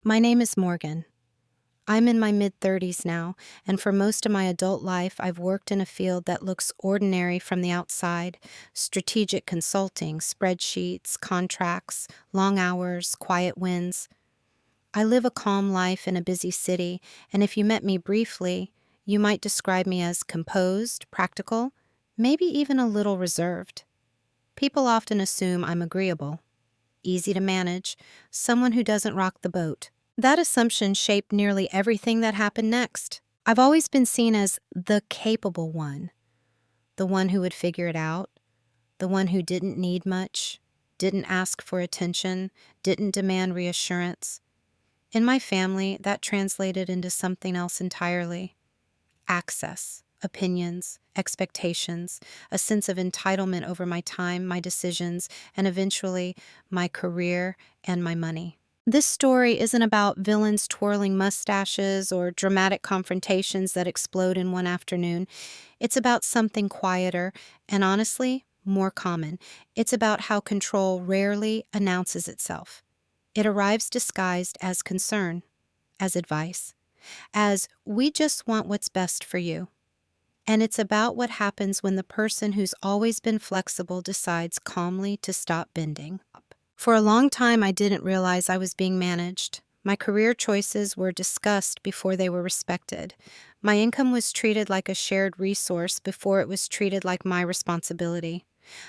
My name is Morgan. I'm in my mid-30s now, and for most of my adult life, I've worked in a field that looks ordinary from the outside: strategic consulting, spreadsheets, contracts, long hours, quiet wins. I live a calm life in a busy city, and if you met me briefly, you might describe me as composed, practical, maybe even a little reserved. People often assume I'm agreeable, easy to manage, someone who doesn't rock the boat. That assumption shaped nearly everything that happened next. I've always been seen as the capable one, the one who would figure it out, the one who didn't need much, didn't ask for attention, didn't demand reassurance. In my family, that translated into something else entirely: access, opinions, expectations, a sense of entitlement over my time, my decisions, and eventually my career and my money. This story isn't about villains twirling mustaches or dramatic confrontations that explode in one afternoon. It's about something quieter and, honestly, more common. It's about how control rarely announces itself. It arrives disguised as concern, as advice, as "we just want what's best for you." And it's about what happens when the person who's always been flexible decides calmly to stop bending. For a long time, I didn't realize I was being managed. My career choices were discussed before they were respected. My income was treated like a shared resource before it was treated like my responsibility.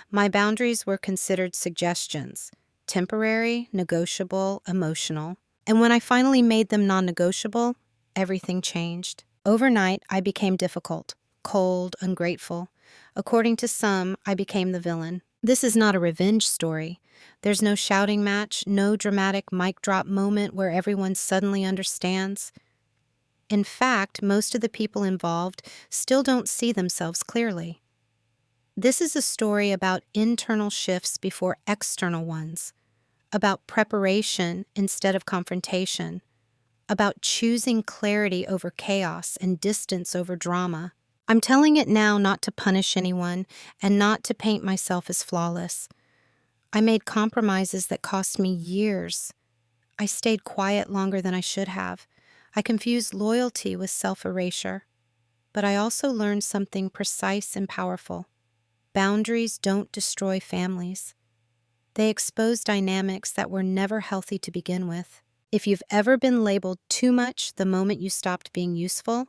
My boundaries were considered suggestions: temporary, negotiable, emotional. And when I finally made them non-negotiable, everything changed. Overnight, I became difficult, cold, ungrateful. According to some, I became the villain. This is not a revenge story. There's no shouting match, no dramatic mic drop moment where everyone suddenly understands. In fact, most of the people involved still don't see themselves clearly. This is a story about internal shifts before external ones, about preparation instead of confrontation, about choosing clarity over chaos and distance over drama. I'm telling it now not to punish anyone and not to paint myself as flawless. I made compromises that cost me years. I stayed quiet longer than I should have. I confused loyalty with self-erasure. But I also learned something precise and powerful. Boundaries don't destroy families. They expose dynamics that were never healthy to begin with. If you've ever been labeled too much the moment you stopped being useful,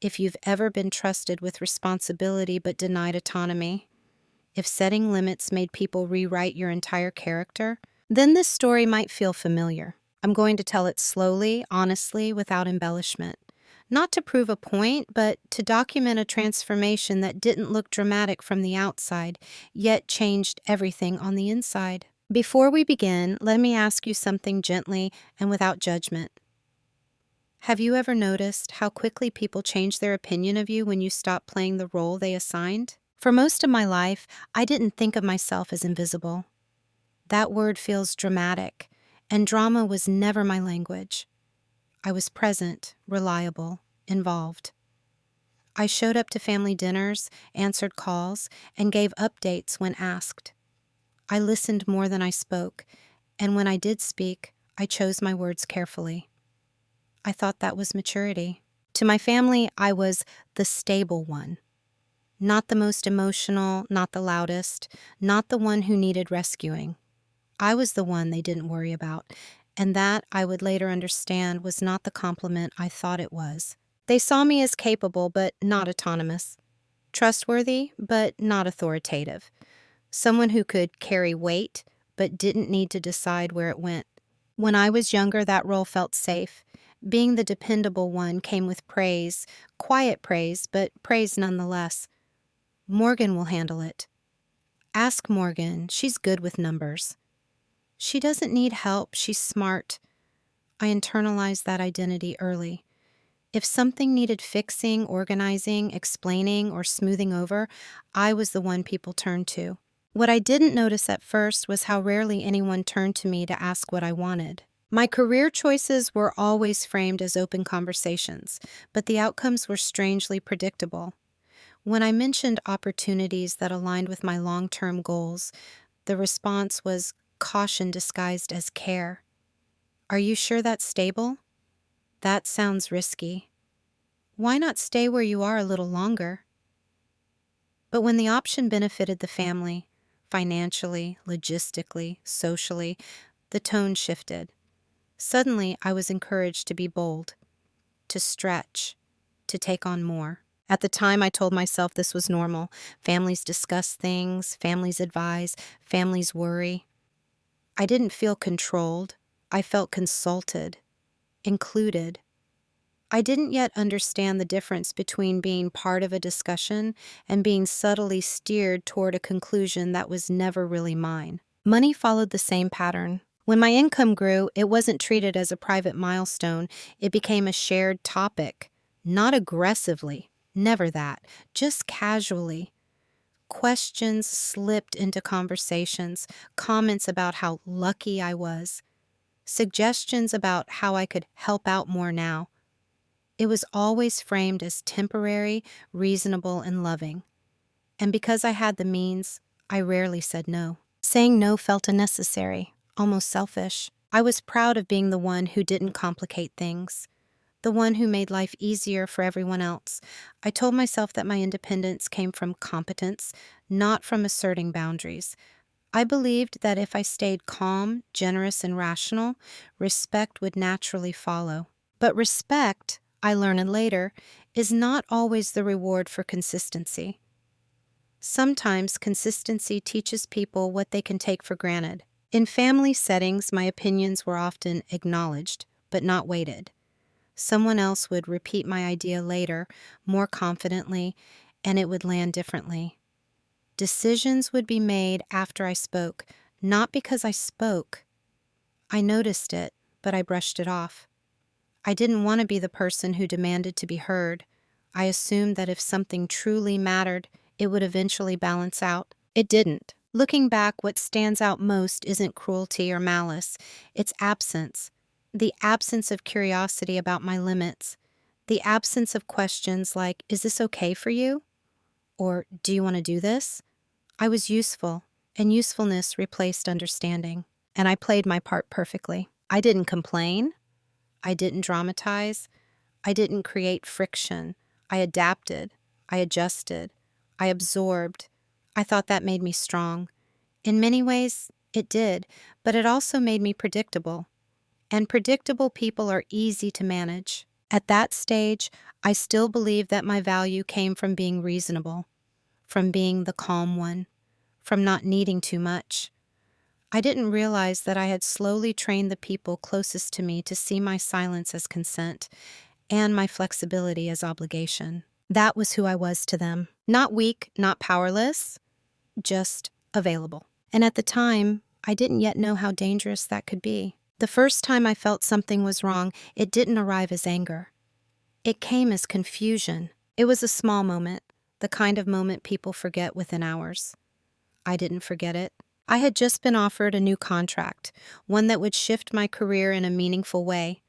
if you've ever been trusted with responsibility but denied autonomy, if setting limits made people rewrite your entire character, then this story might feel familiar. I'm going to tell it slowly, honestly, without embellishment. Not to prove a point, but to document a transformation that didn't look dramatic from the outside, yet changed everything on the inside. Before we begin, let me ask you something gently and without judgment. Have you ever noticed how quickly people change their opinion of you when you stop playing the role they assigned? For most of my life, I didn't think of myself as invisible. That word feels dramatic, and drama was never my language. I was present, reliable, involved. I showed up to family dinners, answered calls, and gave updates when asked. I listened more than I spoke, and when I did speak, I chose my words carefully. I thought that was maturity. To my family, I was the stable one. Not the most emotional, not the loudest, not the one who needed rescuing. I was the one they didn't worry about, and that, I would later understand, was not the compliment I thought it was. They saw me as capable but not autonomous, trustworthy but not authoritative, someone who could carry weight but didn't need to decide where it went. When I was younger, that role felt safe. Being the dependable one came with praise, quiet praise, but praise nonetheless. Morgan will handle it. Ask Morgan, she's good with numbers. She doesn't need help, she's smart. I internalized that identity early. If something needed fixing, organizing, explaining, or smoothing over, I was the one people turned to. What I didn't notice at first was how rarely anyone turned to me to ask what I wanted. My career choices were always framed as open conversations, but the outcomes were strangely predictable. When I mentioned opportunities that aligned with my long-term goals, the response was caution disguised as care. Are you sure that's stable? That sounds risky. Why not stay where you are a little longer? But when the option benefited the family, financially, logistically, socially, the tone shifted. Suddenly, I was encouraged to be bold, to stretch, to take on more. At the time, I told myself this was normal. Families discuss things, families advise, families worry. I didn't feel controlled. I felt consulted, included. I didn't yet understand the difference between being part of a discussion and being subtly steered toward a conclusion that was never really mine. Money followed the same pattern. When my income grew, it wasn't treated as a private milestone, it became a shared topic. Not aggressively, never that, just casually. Questions slipped into conversations, comments about how lucky I was, suggestions about how I could help out more now. It was always framed as temporary, reasonable, and loving. And because I had the means, I rarely said no. Saying no felt unnecessary, almost selfish. I was proud of being the one who didn't complicate things, the one who made life easier for everyone else. I told myself that my independence came from competence, not from asserting boundaries. I believed that if I stayed calm, generous, and rational, respect would naturally follow. But respect, I learned later, is not always the reward for consistency. Sometimes consistency teaches people what they can take for granted. In family settings, my opinions were often acknowledged, but not weighted. Someone else would repeat my idea later, more confidently, and it would land differently. Decisions would be made after I spoke, not because I spoke. I noticed it, but I brushed it off. I didn't want to be the person who demanded to be heard. I assumed that if something truly mattered, it would eventually balance out. It didn't. Looking back, what stands out most isn't cruelty or malice. It's absence. The absence of curiosity about my limits. The absence of questions like, is this okay for you? Or, do you want to do this? I was useful, and usefulness replaced understanding. And I played my part perfectly. I didn't complain. I didn't dramatize. I didn't create friction. I adapted. I adjusted. I absorbed. I thought that made me strong. In many ways, it did, but it also made me predictable. And predictable people are easy to manage. At that stage, I still believed that my value came from being reasonable, from being the calm one, from not needing too much. I didn't realize that I had slowly trained the people closest to me to see my silence as consent and my flexibility as obligation. That was who I was to them. Not weak, not powerless, just available. And at the time, I didn't yet know how dangerous that could be. The first time I felt something was wrong, it didn't arrive as anger. It came as confusion. It was a small moment, the kind of moment people forget within hours. I didn't forget it. I had just been offered a new contract, one that would shift my career in a meaningful way.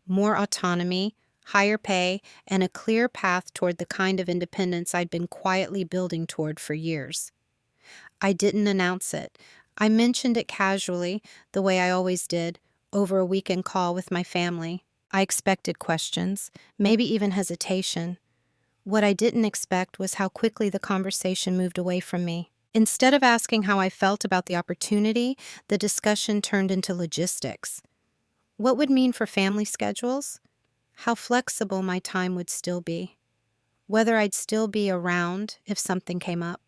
More autonomy, higher pay, and a clear path toward the kind of independence I'd been quietly building toward for years. I didn't announce it. I mentioned it casually, the way I always did, over a weekend call with my family. I expected questions, maybe even hesitation. What I didn't expect was how quickly the conversation moved away from me. Instead of asking how I felt about the opportunity, the discussion turned into logistics. What would mean for family schedules? How flexible my time would still be. Whether I'd still be around if something came up.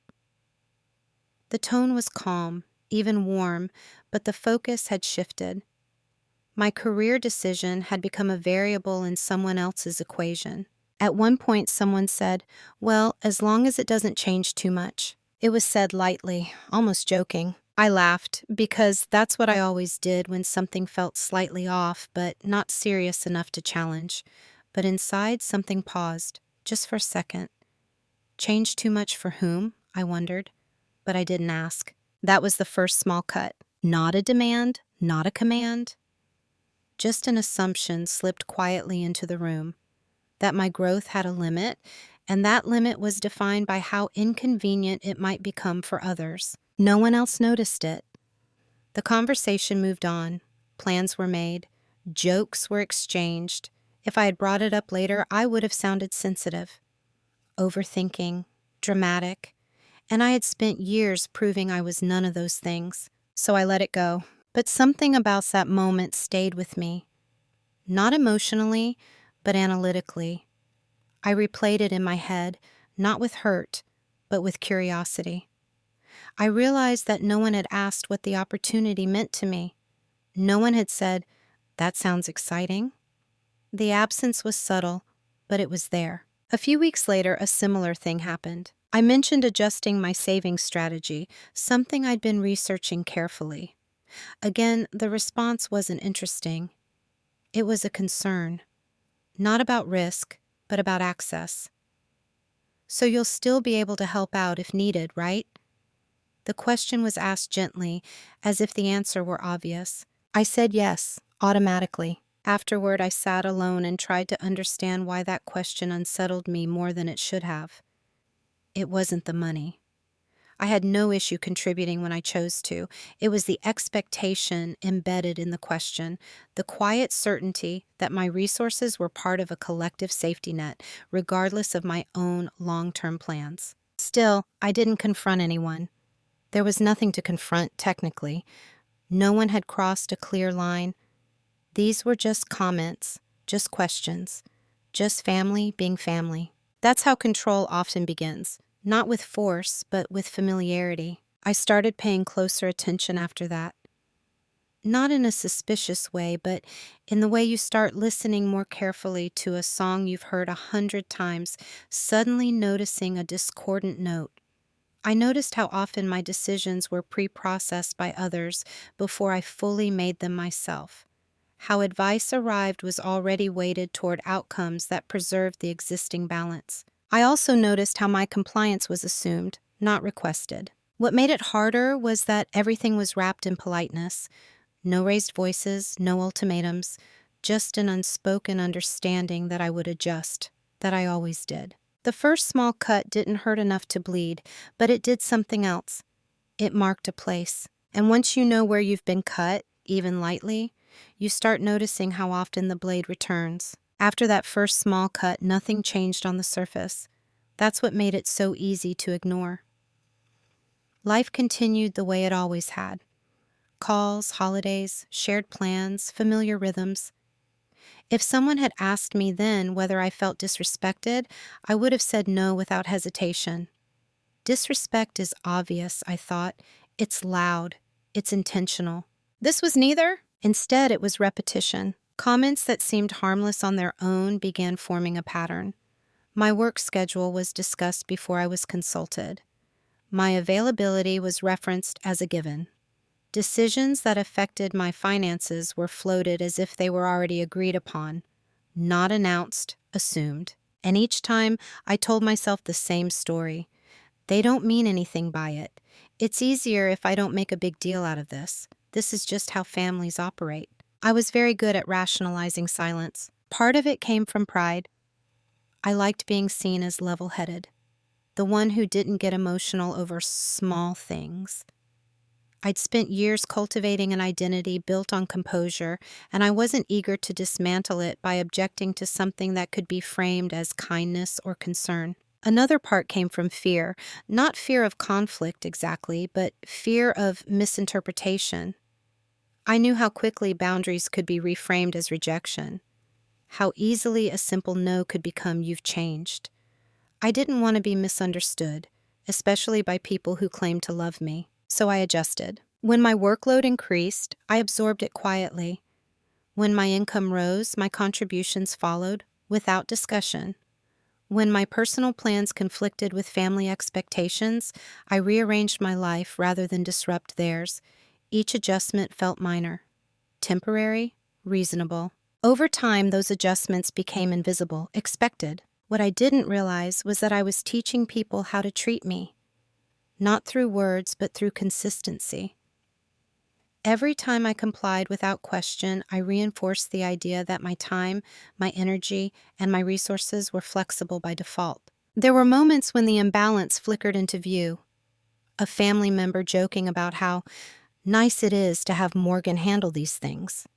The tone was calm, even warm, but the focus had shifted. My career decision had become a variable in someone else's equation. At one point, someone said, "Well, as long as it doesn't change too much." It was said lightly, almost joking. I laughed, because that's what I always did when something felt slightly off, but not serious enough to challenge. But inside, something paused, just for a second. Change too much for whom? I wondered. But I didn't ask. That was the first small cut. Not a demand, not a command. Just an assumption slipped quietly into the room. That my growth had a limit, and that limit was defined by how inconvenient it might become for others. No one else noticed it. The conversation moved on. Plans were made. Jokes were exchanged. If I had brought it up later, I would have sounded sensitive, overthinking, dramatic, and I had spent years proving I was none of those things. So I let it go. But something about that moment stayed with me, not emotionally, but analytically. I replayed it in my head, not with hurt, but with curiosity. I realized that no one had asked what the opportunity meant to me. No one had said, "That sounds exciting." The absence was subtle, but it was there. A few weeks later, a similar thing happened. I mentioned adjusting my savings strategy, something I'd been researching carefully. Again, the response wasn't interesting. It was a concern, not about risk, but about access. "So you'll still be able to help out if needed, right?" The question was asked gently, as if the answer were obvious. I said yes, automatically. Afterward, I sat alone and tried to understand why that question unsettled me more than it should have. It wasn't the money. I had no issue contributing when I chose to. It was the expectation embedded in the question, the quiet certainty that my resources were part of a collective safety net, regardless of my own long-term plans. Still, I didn't confront anyone. There was nothing to confront, technically. No one had crossed a clear line. These were just comments, just questions, just family being family. That's how control often begins, not with force, but with familiarity. I started paying closer attention after that. Not in a suspicious way, but in the way you start listening more carefully to a song you've heard 100 times, suddenly noticing a discordant note. I noticed how often my decisions were pre-processed by others before I fully made them myself. How advice arrived was already weighted toward outcomes that preserved the existing balance. I also noticed how my compliance was assumed, not requested. What made it harder was that everything was wrapped in politeness. No raised voices, no ultimatums, just an unspoken understanding that I would adjust, that I always did. The first small cut didn't hurt enough to bleed, but it did something else. It marked a place. And once you know where you've been cut, even lightly, you start noticing how often the blade returns. After that first small cut, nothing changed on the surface. That's what made it so easy to ignore. Life continued the way it always had. Calls, holidays, shared plans, familiar rhythms. If someone had asked me then whether I felt disrespected, I would have said no without hesitation. Disrespect is obvious, I thought. It's loud. It's intentional. This was neither. Instead, it was repetition. Comments that seemed harmless on their own began forming a pattern. My work schedule was discussed before I was consulted. My availability was referenced as a given. Decisions that affected my finances were floated as if they were already agreed upon, not announced, assumed. And each time, I told myself the same story. They don't mean anything by it. It's easier if I don't make a big deal out of this. This is just how families operate. I was very good at rationalizing silence. Part of it came from pride. I liked being seen as level-headed, the one who didn't get emotional over small things. I'd spent years cultivating an identity built on composure, and I wasn't eager to dismantle it by objecting to something that could be framed as kindness or concern. Another part came from fear, not fear of conflict exactly, but fear of misinterpretation. I knew how quickly boundaries could be reframed as rejection, how easily a simple no could become "you've changed." I didn't want to be misunderstood, especially by people who claimed to love me. So I adjusted. When my workload increased, I absorbed it quietly. When my income rose, my contributions followed, without discussion. When my personal plans conflicted with family expectations, I rearranged my life rather than disrupt theirs. Each adjustment felt minor, temporary, reasonable. Over time, those adjustments became invisible, expected. What I didn't realize was that I was teaching people how to treat me. Not through words, but through consistency. Every time I complied without question, I reinforced the idea that my time, my energy, and my resources were flexible by default. There were moments when the imbalance flickered into view. A family member joking about how nice it is to have Morgan handle these things.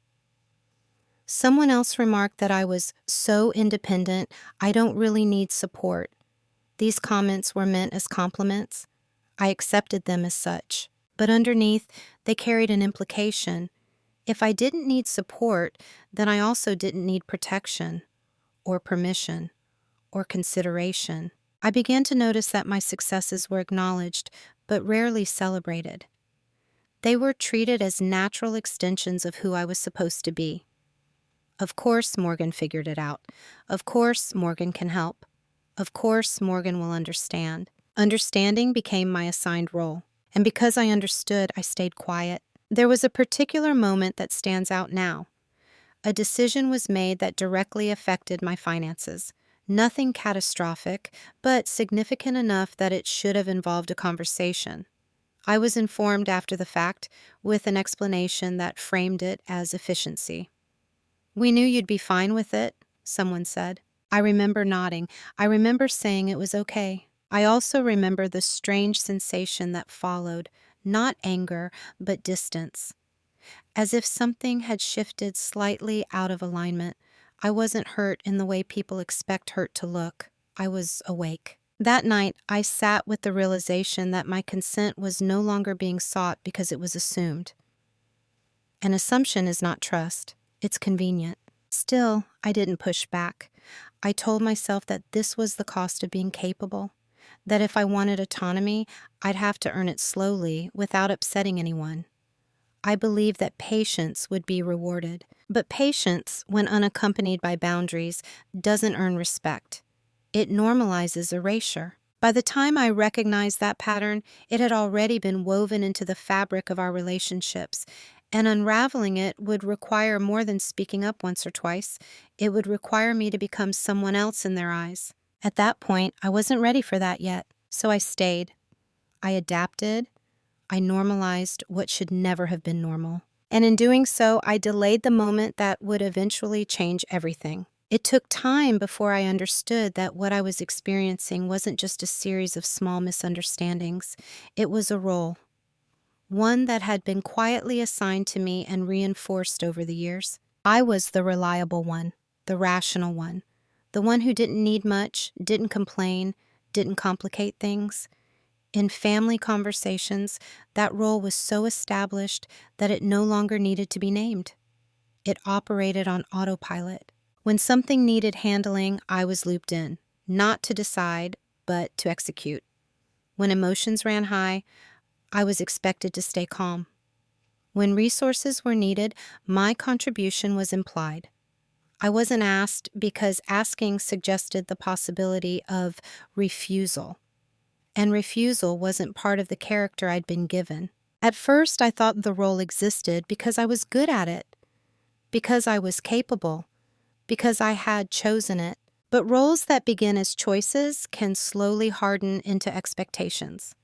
Someone else remarked that I was so independent, I don't really need support. These comments were meant as compliments. I accepted them as such. But underneath, they carried an implication. If I didn't need support, then I also didn't need protection, or permission, or consideration. I began to notice that my successes were acknowledged, but rarely celebrated. They were treated as natural extensions of who I was supposed to be. Of course, Morgan figured it out. Of course, Morgan can help. Of course, Morgan will understand. Understanding became my assigned role. And because I understood, I stayed quiet. There was a particular moment that stands out now. A decision was made that directly affected my finances. Nothing catastrophic, but significant enough that it should have involved a conversation. I was informed after the fact, with an explanation that framed it as efficiency. "We knew you'd be fine with it," someone said. I remember nodding. I remember saying it was okay. I also remember the strange sensation that followed, not anger, but distance. As if something had shifted slightly out of alignment. I wasn't hurt in the way people expect hurt to look. I was awake. That night, I sat with the realization that my consent was no longer being sought because it was assumed. An assumption is not trust. It's convenient. Still, I didn't push back. I told myself that this was the cost of being capable, that if I wanted autonomy, I'd have to earn it slowly without upsetting anyone. I believed that patience would be rewarded, but patience, when unaccompanied by boundaries, doesn't earn respect. It normalizes erasure. By the time I recognized that pattern, it had already been woven into the fabric of our relationships, and unraveling it would require more than speaking up once or twice. It would require me to become someone else in their eyes. At that point, I wasn't ready for that yet, so I stayed. I adapted. I normalized what should never have been normal. And in doing so, I delayed the moment that would eventually change everything. It took time before I understood that what I was experiencing wasn't just a series of small misunderstandings. It was a role, one that had been quietly assigned to me and reinforced over the years. I was the reliable one, the rational one, the one who didn't need much, didn't complain, didn't complicate things. In family conversations, that role was so established that it no longer needed to be named. It operated on autopilot. When something needed handling, I was looped in, not to decide, but to execute. When emotions ran high, I was expected to stay calm. When resources were needed, my contribution was implied. I wasn't asked because asking suggested the possibility of refusal. And refusal wasn't part of the character I'd been given. At first, I thought the role existed because I was good at it, because I was capable, because I had chosen it. But roles that begin as choices can slowly harden into expectations.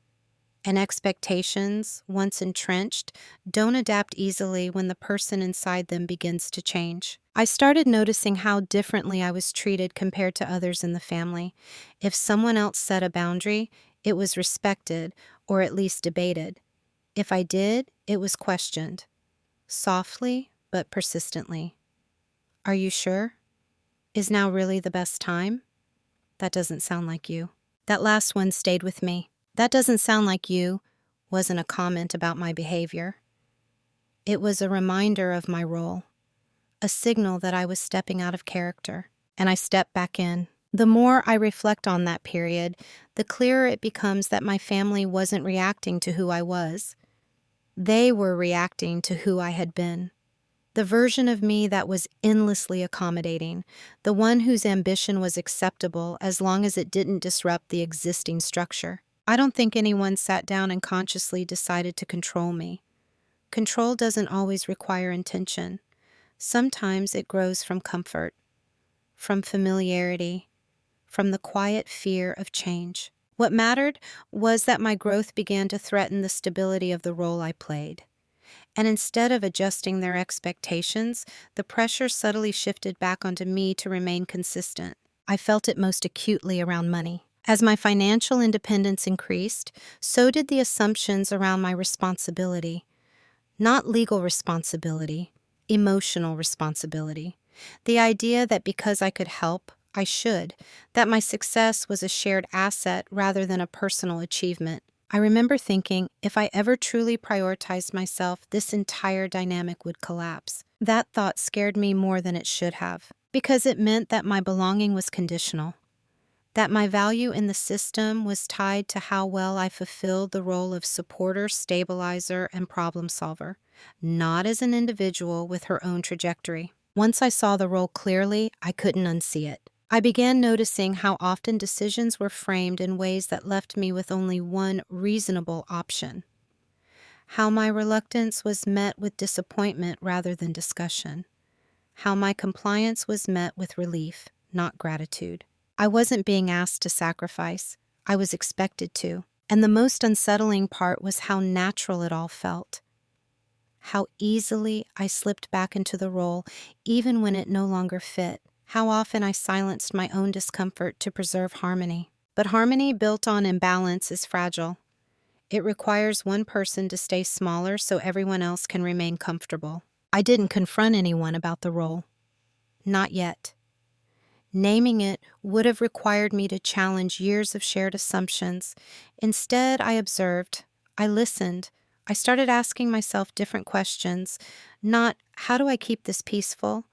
And expectations, once entrenched, don't adapt easily when the person inside them begins to change. I started noticing how differently I was treated compared to others in the family. If someone else set a boundary, it was respected, or at least debated. If I did, it was questioned. Softly, but persistently. "Are you sure? Is now really the best time? That doesn't sound like you." That last one stayed with me. "That doesn't sound like you" wasn't a comment about my behavior. It was a reminder of my role, a signal that I was stepping out of character, and I stepped back in. The more I reflect on that period, the clearer it becomes that my family wasn't reacting to who I was. They were reacting to who I had been. The version of me that was endlessly accommodating, the one whose ambition was acceptable as long as it didn't disrupt the existing structure. I don't think anyone sat down and consciously decided to control me. Control doesn't always require intention. Sometimes it grows from comfort, from familiarity, from the quiet fear of change. What mattered was that my growth began to threaten the stability of the role I played. And instead of adjusting their expectations, the pressure subtly shifted back onto me to remain consistent. I felt it most acutely around money. As my financial independence increased, so did the assumptions around my responsibility. Not legal responsibility, Emotional responsibility. The idea that because I could help, I should, that my success was a shared asset rather than a personal achievement. I remember thinking if I ever truly prioritized myself, this entire dynamic would collapse. That thought scared me more than it should have, because it meant that my belonging was conditional, that my value in the system was tied to how well I fulfilled the role of supporter, stabilizer, and problem solver, not as an individual with her own trajectory. Once I saw the role clearly, I couldn't unsee it. I began noticing how often decisions were framed in ways that left me with only one reasonable option. How my reluctance was met with disappointment rather than discussion. How my compliance was met with relief, not gratitude. I wasn't being asked to sacrifice. I was expected to. And the most unsettling part was how natural it all felt. How easily I slipped back into the role, even when it no longer fit. How often I silenced my own discomfort to preserve harmony. But harmony built on imbalance is fragile. It requires one person to stay smaller so everyone else can remain comfortable. I didn't confront anyone about the role. Not yet. Naming it would have required me to challenge years of shared assumptions. Instead, I observed. I listened. I started asking myself different questions. Not, how do I keep this peaceful?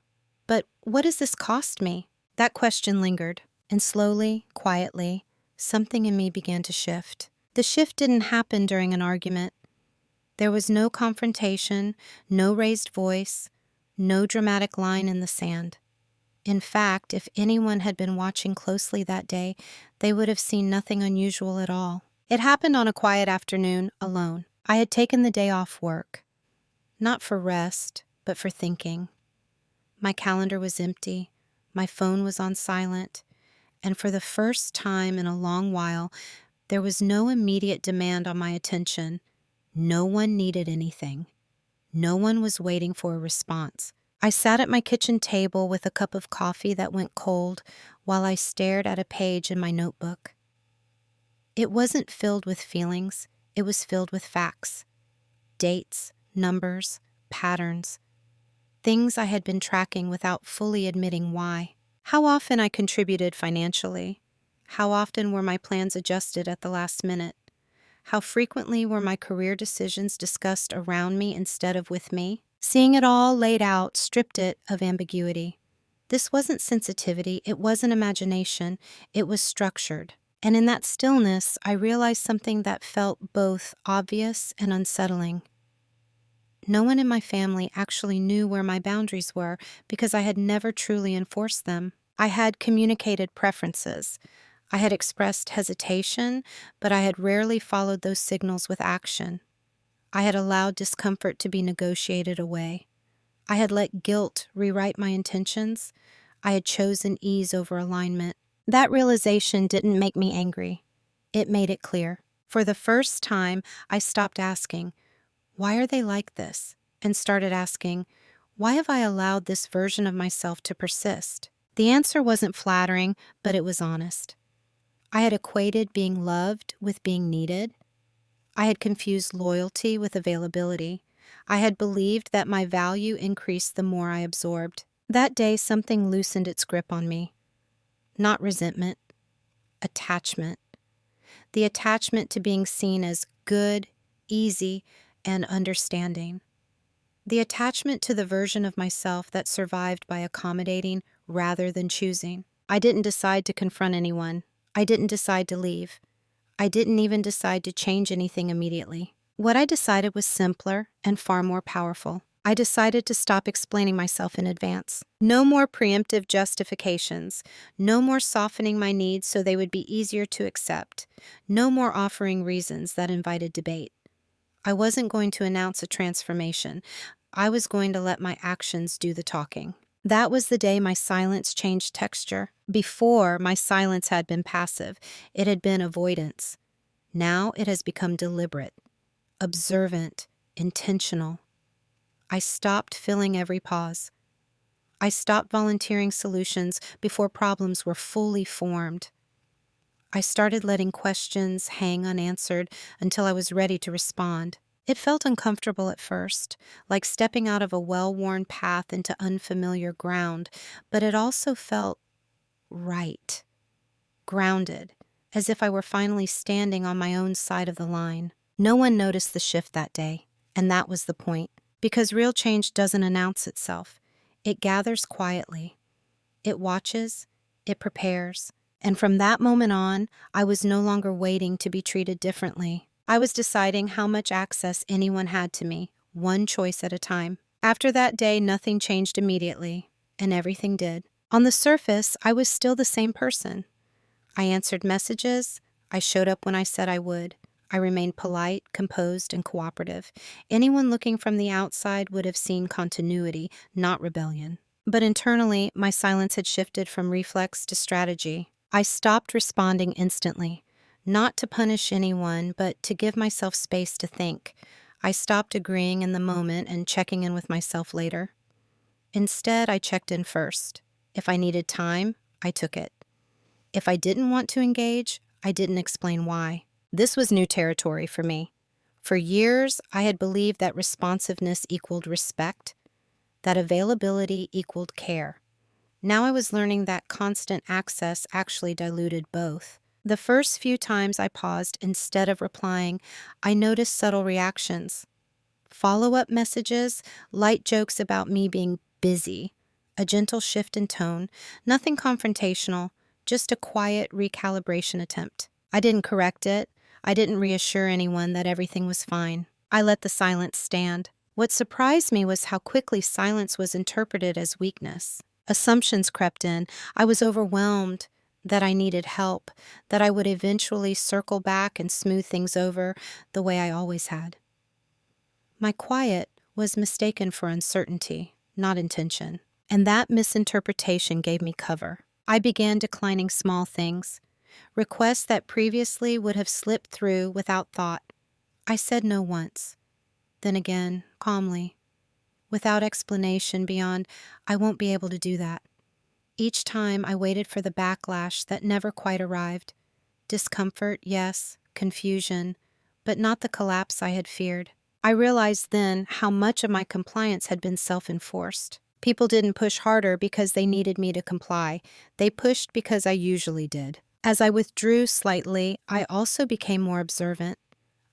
But, what does this cost me? That question lingered. And slowly, quietly, something in me began to shift. The shift didn't happen during an argument. There was no confrontation, no raised voice, no dramatic line in the sand. In fact, if anyone had been watching closely that day, they would have seen nothing unusual at all. It happened on a quiet afternoon, alone. I had taken the day off work. Not for rest, but for thinking. My calendar was empty. My phone was on silent. And for the first time in a long while, there was no immediate demand on my attention. No one needed anything. No one was waiting for a response. I sat at my kitchen table with a cup of coffee that went cold while I stared at a page in my notebook. It wasn't filled with feelings, it was filled with facts. Dates, numbers, patterns. Things I had been tracking without fully admitting why. How often I contributed financially. How often were my plans adjusted at the last minute. How frequently were my career decisions discussed around me instead of with me. Seeing it all laid out stripped it of ambiguity. This wasn't sensitivity, it wasn't imagination, it was structured. And in that stillness, I realized something that felt both obvious and unsettling. No one in my family actually knew where my boundaries were because I had never truly enforced them. I had communicated preferences. I had expressed hesitation, but I had rarely followed those signals with action. I had allowed discomfort to be negotiated away. I had let guilt rewrite my intentions. I had chosen ease over alignment. That realization didn't make me angry. It made it clear. For the first time, I stopped asking, why are they like this? And started asking, why have I allowed this version of myself to persist? The answer wasn't flattering, but it was honest. I had equated being loved with being needed. I had confused loyalty with availability. I had believed that my value increased the more I absorbed. That day, something loosened its grip on me. Not resentment, attachment. The attachment to being seen as good, easy, and understanding. The attachment to the version of myself that survived by accommodating rather than choosing. I didn't decide to confront anyone. I didn't decide to leave. I didn't even decide to change anything immediately. What I decided was simpler and far more powerful. I decided to stop explaining myself in advance. No more preemptive justifications. No more softening my needs so they would be easier to accept. No more offering reasons that invited debate. I wasn't going to announce a transformation. I was going to let my actions do the talking. That was the day my silence changed texture. Before, my silence had been passive. It had been avoidance. Now it has become deliberate, observant, intentional. I stopped filling every pause. I stopped volunteering solutions before problems were fully formed. I started letting questions hang unanswered until I was ready to respond. It felt uncomfortable at first, like stepping out of a well-worn path into unfamiliar ground, but it also felt right, grounded, as if I were finally standing on my own side of the line. No one noticed the shift that day, and that was the point, because real change doesn't announce itself. It gathers quietly. It watches, it prepares, and from that moment on, I was no longer waiting to be treated differently. I was deciding how much access anyone had to me, one choice at a time. After that day, nothing changed immediately, and everything did. On the surface, I was still the same person. I answered messages. I showed up when I said I would. I remained polite, composed, and cooperative. Anyone looking from the outside would have seen continuity, not rebellion. But internally, my silence had shifted from reflex to strategy. I stopped responding instantly, not to punish anyone, but to give myself space to think. I stopped agreeing in the moment and checking in with myself later. Instead, I checked in first. If I needed time, I took it. If I didn't want to engage, I didn't explain why. This was new territory for me. For years, I had believed that responsiveness equaled respect, that availability equaled care. Now I was learning that constant access actually diluted both. The first few times I paused instead of replying, I noticed subtle reactions. Follow-up messages, light jokes about me being busy, a gentle shift in tone, nothing confrontational, just a quiet recalibration attempt. I didn't correct it. I didn't reassure anyone that everything was fine. I let the silence stand. What surprised me was how quickly silence was interpreted as weakness. Assumptions crept in. I was overwhelmed, that I needed help, that I would eventually circle back and smooth things over the way I always had. My quiet was mistaken for uncertainty, not intention, and that misinterpretation gave me cover. I began declining small things, requests that previously would have slipped through without thought. I said no once, then again, calmly, without explanation beyond, I won't be able to do that. Each time I waited for the backlash that never quite arrived. Discomfort, yes, confusion, but not the collapse I had feared. I realized then how much of my compliance had been self-enforced. People didn't push harder because they needed me to comply. They pushed because I usually did. As I withdrew slightly, I also became more observant.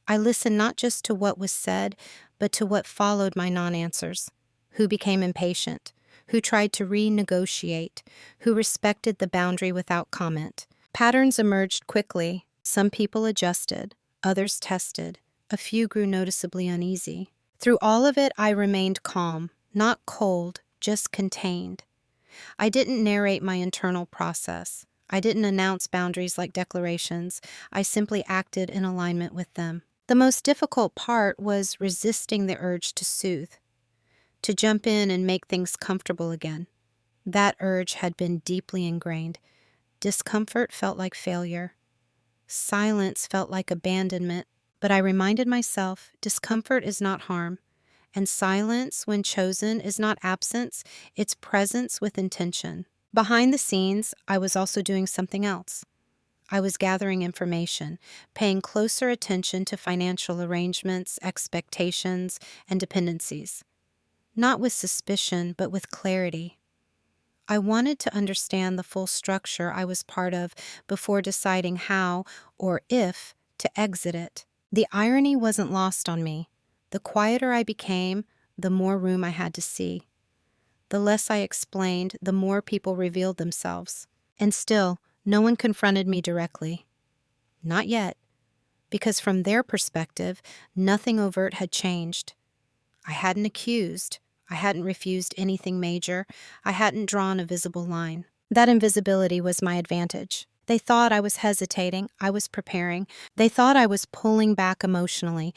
I listened not just to what was said, but to what followed my non-answers. Who became impatient, who tried to renegotiate, who respected the boundary without comment. Patterns emerged quickly. Some people adjusted, others tested. A few grew noticeably uneasy. Through all of it, I remained calm, not cold, just contained. I didn't narrate my internal process. I didn't announce boundaries like declarations. I simply acted in alignment with them. The most difficult part was resisting the urge to soothe, to jump in and make things comfortable again. That urge had been deeply ingrained. Discomfort felt like failure. Silence felt like abandonment. But I reminded myself, discomfort is not harm. And silence, when chosen, is not absence, it's presence with intention. Behind the scenes, I was also doing something else. I was gathering information, paying closer attention to financial arrangements, expectations, and dependencies. Not with suspicion, but with clarity. I wanted to understand the full structure I was part of before deciding how, or if, to exit it. The irony wasn't lost on me. The quieter I became, the more room I had to see. The less I explained, the more people revealed themselves. And still, no one confronted me directly. Not yet, because from their perspective, nothing overt had changed. I hadn't accused. I hadn't refused anything major. I hadn't drawn a visible line. That invisibility was my advantage. They thought I was hesitating. I was preparing. They thought I was pulling back emotionally.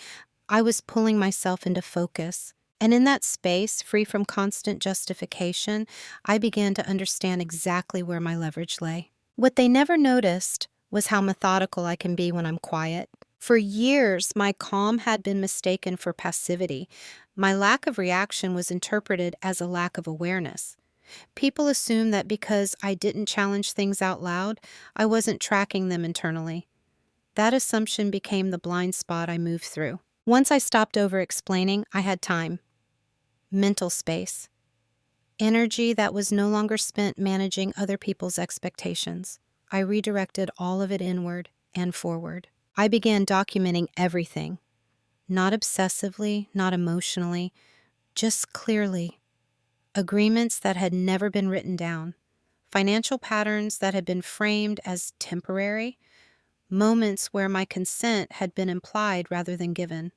I was pulling myself into focus. And in that space, free from constant justification, I began to understand exactly where my leverage lay. What they never noticed was how methodical I can be when I'm quiet. For years, my calm had been mistaken for passivity. My lack of reaction was interpreted as a lack of awareness. People assumed that because I didn't challenge things out loud, I wasn't tracking them internally. That assumption became the blind spot I moved through. Once I stopped over-explaining, I had time, mental space, energy that was no longer spent managing other people's expectations. I redirected all of it inward and forward. I began documenting everything, not obsessively, not emotionally, just clearly. Agreements that had never been written down, financial patterns that had been framed as temporary, moments where my consent had been implied rather than given.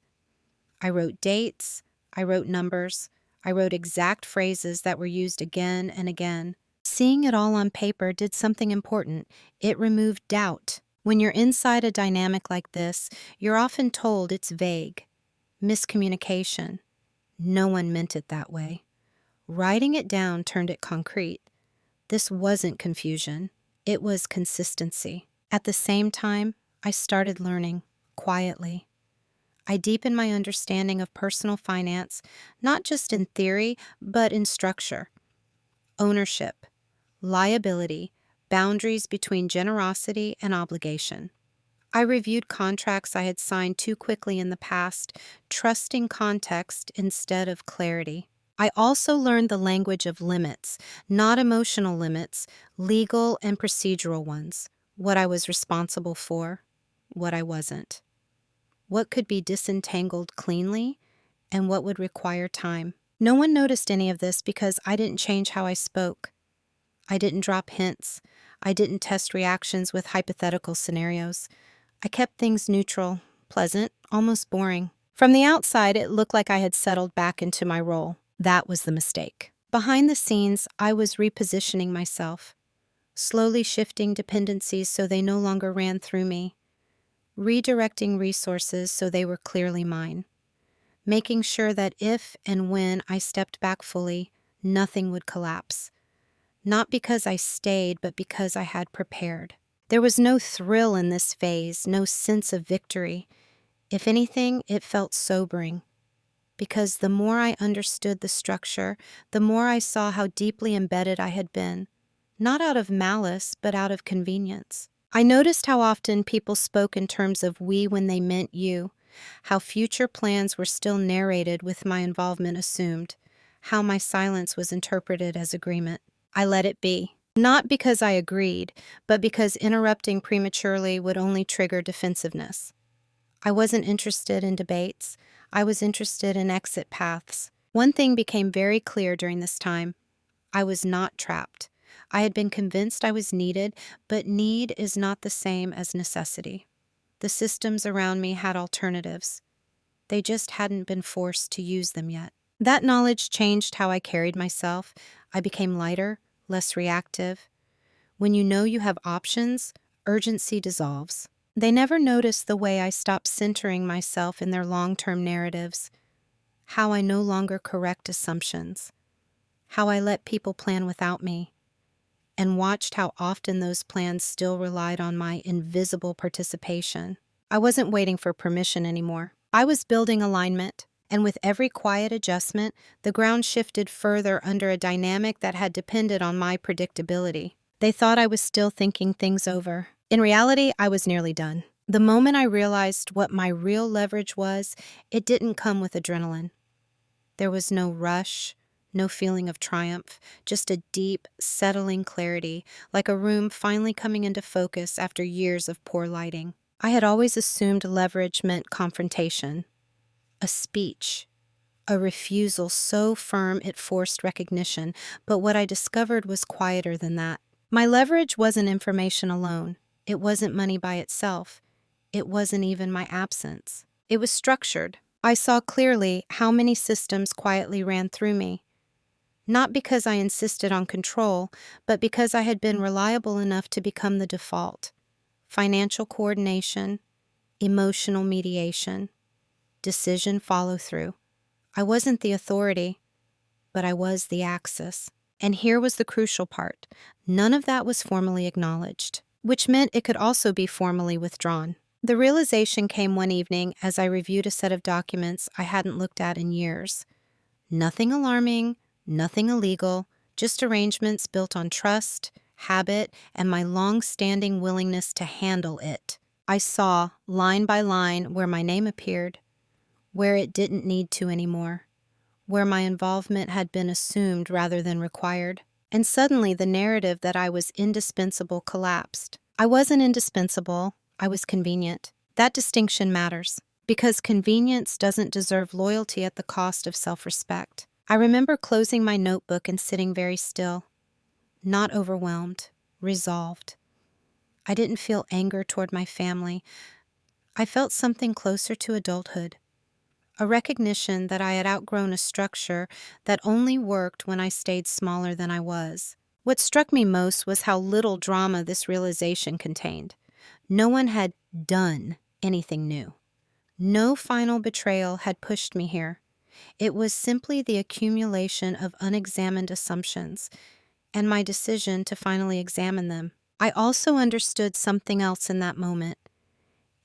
I wrote dates, I wrote numbers, I wrote exact phrases that were used again and again. Seeing it all on paper did something important. It removed doubt. When you're inside a dynamic like this, you're often told it's vague, miscommunication. No one meant it that way. Writing it down turned it concrete. This wasn't confusion. It was consistency. At the same time, I started learning, quietly. I deepened my understanding of personal finance, not just in theory, but in structure. Ownership, liability, boundaries between generosity and obligation. I reviewed contracts I had signed too quickly in the past, trusting context instead of clarity. I also learned the language of limits, not emotional limits, legal and procedural ones. What I was responsible for, what I wasn't. What could be disentangled cleanly, and what would require time. No one noticed any of this because I didn't change how I spoke. I didn't drop hints. I didn't test reactions with hypothetical scenarios. I kept things neutral, pleasant, almost boring. From the outside, it looked like I had settled back into my role. That was the mistake. Behind the scenes, I was repositioning myself, slowly shifting dependencies so they no longer ran through me, redirecting resources so they were clearly mine, making sure that if and when I stepped back fully, nothing would collapse. Not because I stayed, but because I had prepared. There was no thrill in this phase, no sense of victory. If anything, it felt sobering. Because the more I understood the structure, the more I saw how deeply embedded I had been, not out of malice, but out of convenience. I noticed how often people spoke in terms of we when they meant you, how future plans were still narrated with my involvement assumed, how my silence was interpreted as agreement. I let it be. Not because I agreed, but because interrupting prematurely would only trigger defensiveness. I wasn't interested in debates. I was interested in exit paths. One thing became very clear during this time. I was not trapped. I had been convinced I was needed, but need is not the same as necessity. The systems around me had alternatives. They just hadn't been forced to use them yet. That knowledge changed how I carried myself. I became lighter, less reactive. When you know you have options, urgency dissolves. They never noticed the way I stopped centering myself in their long-term narratives, how I no longer correct assumptions, how I let people plan without me, and watched how often those plans still relied on my invisible participation. I wasn't waiting for permission anymore. I was building alignment, and with every quiet adjustment, the ground shifted further under a dynamic that had depended on my predictability. They thought I was still thinking things over. In reality, I was nearly done. The moment I realized what my real leverage was, it didn't come with adrenaline. There was no rush, no feeling of triumph, just a deep, settling clarity, like a room finally coming into focus after years of poor lighting. I had always assumed leverage meant confrontation, a speech, a refusal so firm it forced recognition, but what I discovered was quieter than that. My leverage wasn't information alone. It wasn't money by itself. It wasn't even my absence. It was structured. I saw clearly how many systems quietly ran through me. Not because I insisted on control, but because I had been reliable enough to become the default. Financial coordination, emotional mediation, decision follow-through. I wasn't the authority, but I was the axis. And here was the crucial part. None of that was formally acknowledged, which meant it could also be formally withdrawn. The realization came one evening as I reviewed a set of documents I hadn't looked at in years. Nothing alarming, nothing illegal, just arrangements built on trust, habit, and my long-standing willingness to handle it. I saw, line by line, where my name appeared, where it didn't need to anymore, where my involvement had been assumed rather than required. And suddenly the narrative that I was indispensable collapsed. I wasn't indispensable, I was convenient. That distinction matters, because convenience doesn't deserve loyalty at the cost of self-respect. I remember closing my notebook and sitting very still, not overwhelmed, resolved. I didn't feel anger toward my family. I felt something closer to adulthood, a recognition that I had outgrown a structure that only worked when I stayed smaller than I was. What struck me most was how little drama this realization contained. No one had done anything new. No final betrayal had pushed me here. It was simply the accumulation of unexamined assumptions and my decision to finally examine them. I also understood something else in that moment.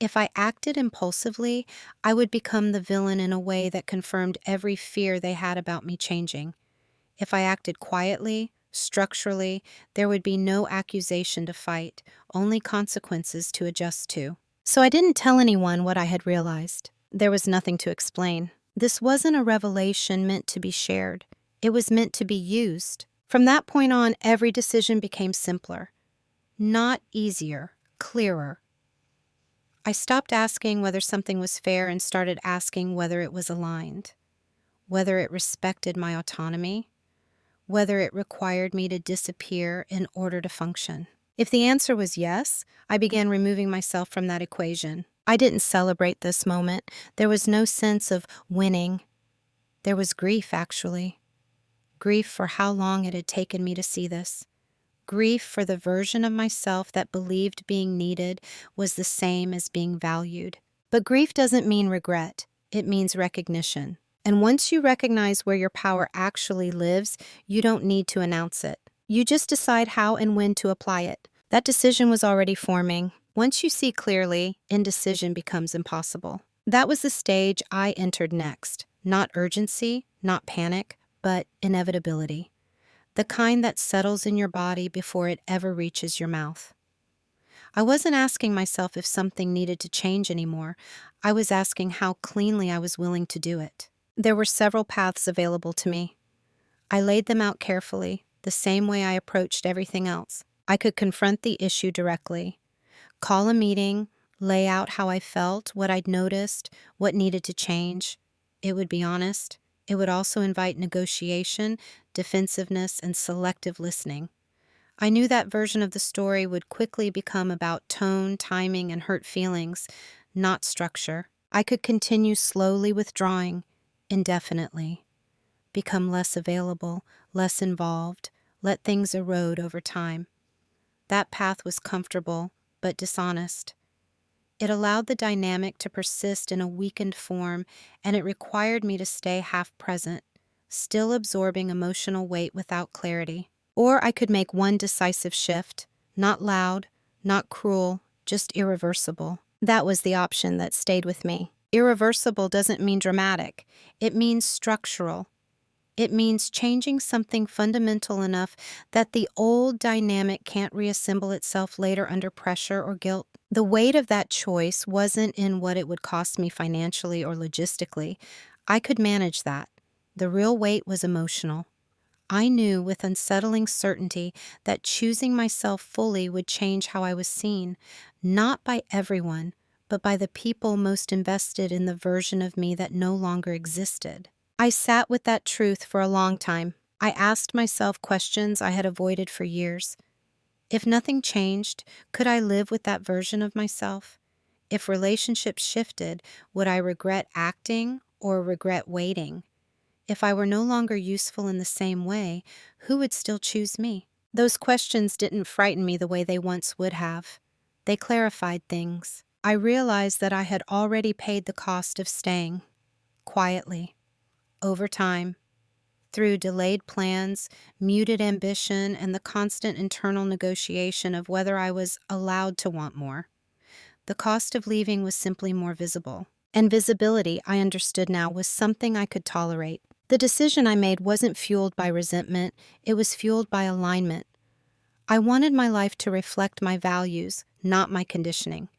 If I acted impulsively, I would become the villain in a way that confirmed every fear they had about me changing. If I acted quietly, structurally, there would be no accusation to fight, only consequences to adjust to. So I didn't tell anyone what I had realized. There was nothing to explain. This wasn't a revelation meant to be shared. It was meant to be used. From that point on, every decision became simpler. Not easier, clearer. I stopped asking whether something was fair and started asking whether it was aligned, whether it respected my autonomy, whether it required me to disappear in order to function. If the answer was yes, I began removing myself from that equation. I didn't celebrate this moment. There was no sense of winning. There was grief, actually. Grief for how long it had taken me to see this. Grief for the version of myself that believed being needed was the same as being valued. But grief doesn't mean regret. It means recognition. And once you recognize where your power actually lives, you don't need to announce it. You just decide how and when to apply it. That decision was already forming. Once you see clearly, indecision becomes impossible. That was the stage I entered next. Not urgency, not panic, but inevitability. The kind that settles in your body before it ever reaches your mouth. I wasn't asking myself if something needed to change anymore. I was asking how cleanly I was willing to do it. There were several paths available to me. I laid them out carefully, the same way I approached everything else. I could confront the issue directly, call a meeting, lay out how I felt, what I'd noticed, what needed to change. It would be honest. It would also invite negotiation, defensiveness, and selective listening. I knew that version of the story would quickly become about tone, timing, and hurt feelings, not structure. I could continue slowly withdrawing, indefinitely, become less available, less involved, let things erode over time. That path was comfortable, but dishonest. It allowed the dynamic to persist in a weakened form, and it required me to stay half present, still absorbing emotional weight without clarity. Or I could make one decisive shift, not loud, not cruel, just irreversible. That was the option that stayed with me. Irreversible doesn't mean dramatic. It means structural. It means changing something fundamental enough that the old dynamic can't reassemble itself later under pressure or guilt. The weight of that choice wasn't in what it would cost me financially or logistically. I could manage that. The real weight was emotional. I knew with unsettling certainty that choosing myself fully would change how I was seen, not by everyone, but by the people most invested in the version of me that no longer existed. I sat with that truth for a long time. I asked myself questions I had avoided for years. If nothing changed, could I live with that version of myself? If relationships shifted, would I regret acting or regret waiting? If I were no longer useful in the same way, who would still choose me? Those questions didn't frighten me the way they once would have. They clarified things. I realized that I had already paid the cost of staying, quietly, over time, through delayed plans, muted ambition, and the constant internal negotiation of whether I was allowed to want more. The cost of leaving was simply more visible. And visibility, I understood now, was something I could tolerate. The decision I made wasn't fueled by resentment, it was fueled by alignment. I wanted my life to reflect my values, not my conditioning.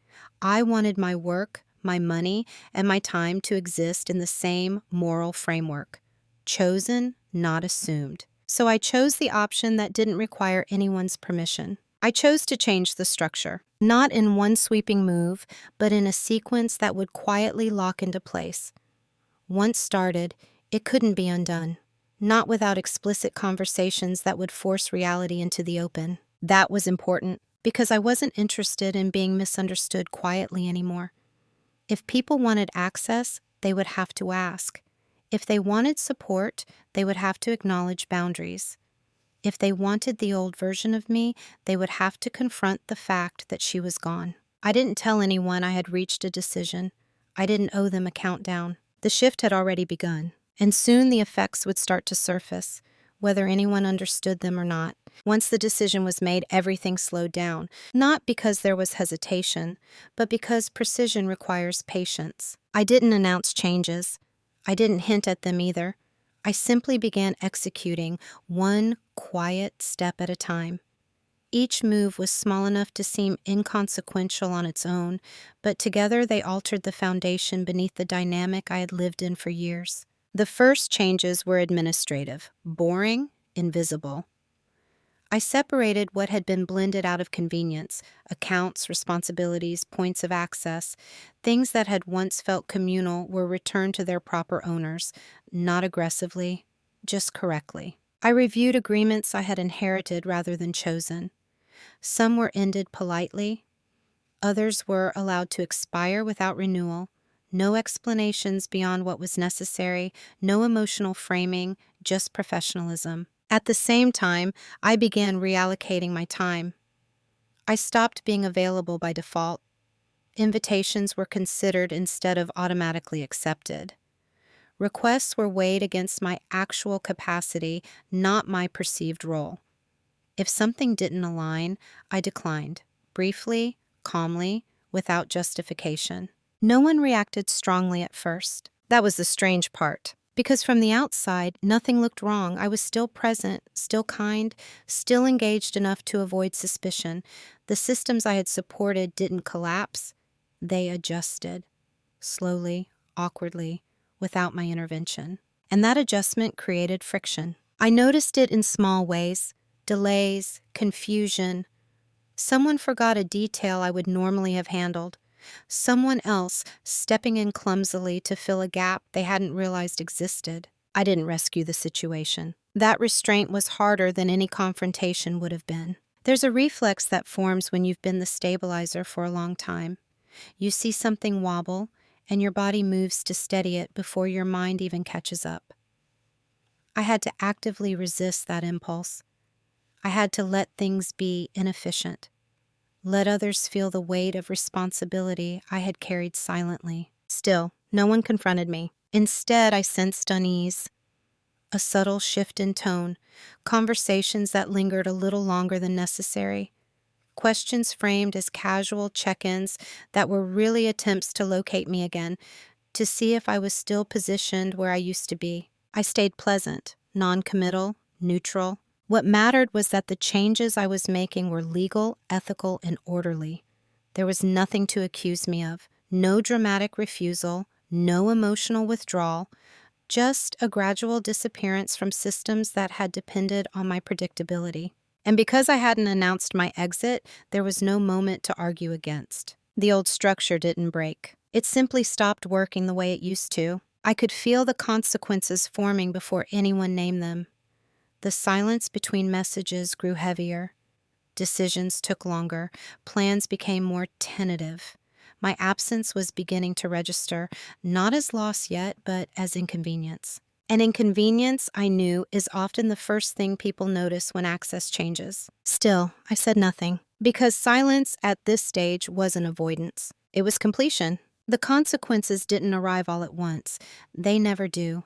I wanted my work, my money, and my time to exist in the same moral framework. Chosen, not assumed. So I chose the option that didn't require anyone's permission. I chose to change the structure, not in one sweeping move, but in a sequence that would quietly lock into place. Once started, it couldn't be undone, not without explicit conversations that would force reality into the open. That was important, because I wasn't interested in being misunderstood quietly anymore. If people wanted access, they would have to ask. If they wanted support, they would have to acknowledge boundaries. If they wanted the old version of me, they would have to confront the fact that she was gone. I didn't tell anyone I had reached a decision. I didn't owe them a countdown. The shift had already begun, and soon the effects would start to surface, whether anyone understood them or not. Once the decision was made, everything slowed down, not because there was hesitation, but because precision requires patience. I didn't announce changes. I didn't hint at them either. I simply began executing one quiet step at a time. Each move was small enough to seem inconsequential on its own, but together they altered the foundation beneath the dynamic I had lived in for years. The first changes were administrative, boring, invisible. I separated what had been blended out of convenience: accounts, responsibilities, points of access. Things that had once felt communal were returned to their proper owners, not aggressively, just correctly. I reviewed agreements I had inherited rather than chosen. Some were ended politely, others were allowed to expire without renewal. No explanations beyond what was necessary, no emotional framing, just professionalism. At the same time, I began reallocating my time. I stopped being available by default. Invitations were considered instead of automatically accepted. Requests were weighed against my actual capacity, not my perceived role. If something didn't align, I declined, briefly, calmly, without justification. No one reacted strongly at first. That was the strange part. Because from the outside, nothing looked wrong. I was still present, still kind, still engaged enough to avoid suspicion. The systems I had supported didn't collapse. They adjusted, slowly, awkwardly, without my intervention. And that adjustment created friction. I noticed it in small ways: delays, confusion. Someone forgot a detail I would normally have handled. Someone else stepping in clumsily to fill a gap they hadn't realized existed. I didn't rescue the situation. That restraint was harder than any confrontation would have been. There's a reflex that forms when you've been the stabilizer for a long time. You see something wobble, and your body moves to steady it before your mind even catches up. I had to actively resist that impulse. I had to let things be inefficient. Let others feel the weight of responsibility I had carried silently. Still, no one confronted me. Instead, I sensed unease, a subtle shift in tone, conversations that lingered a little longer than necessary, questions framed as casual check-ins that were really attempts to locate me again, to see if I was still positioned where I used to be. I stayed pleasant, non-committal, neutral. What mattered was that the changes I was making were legal, ethical, and orderly. There was nothing to accuse me of, no dramatic refusal, no emotional withdrawal, just a gradual disappearance from systems that had depended on my predictability. And because I hadn't announced my exit, there was no moment to argue against. The old structure didn't break. It simply stopped working the way it used to. I could feel the consequences forming before anyone named them. The silence between messages grew heavier. Decisions took longer. Plans became more tentative. My absence was beginning to register, not as loss yet, but as inconvenience. And inconvenience, I knew, is often the first thing people notice when access changes. Still, I said nothing, because silence at this stage wasn't avoidance. It was completion. The consequences didn't arrive all at once. They never do.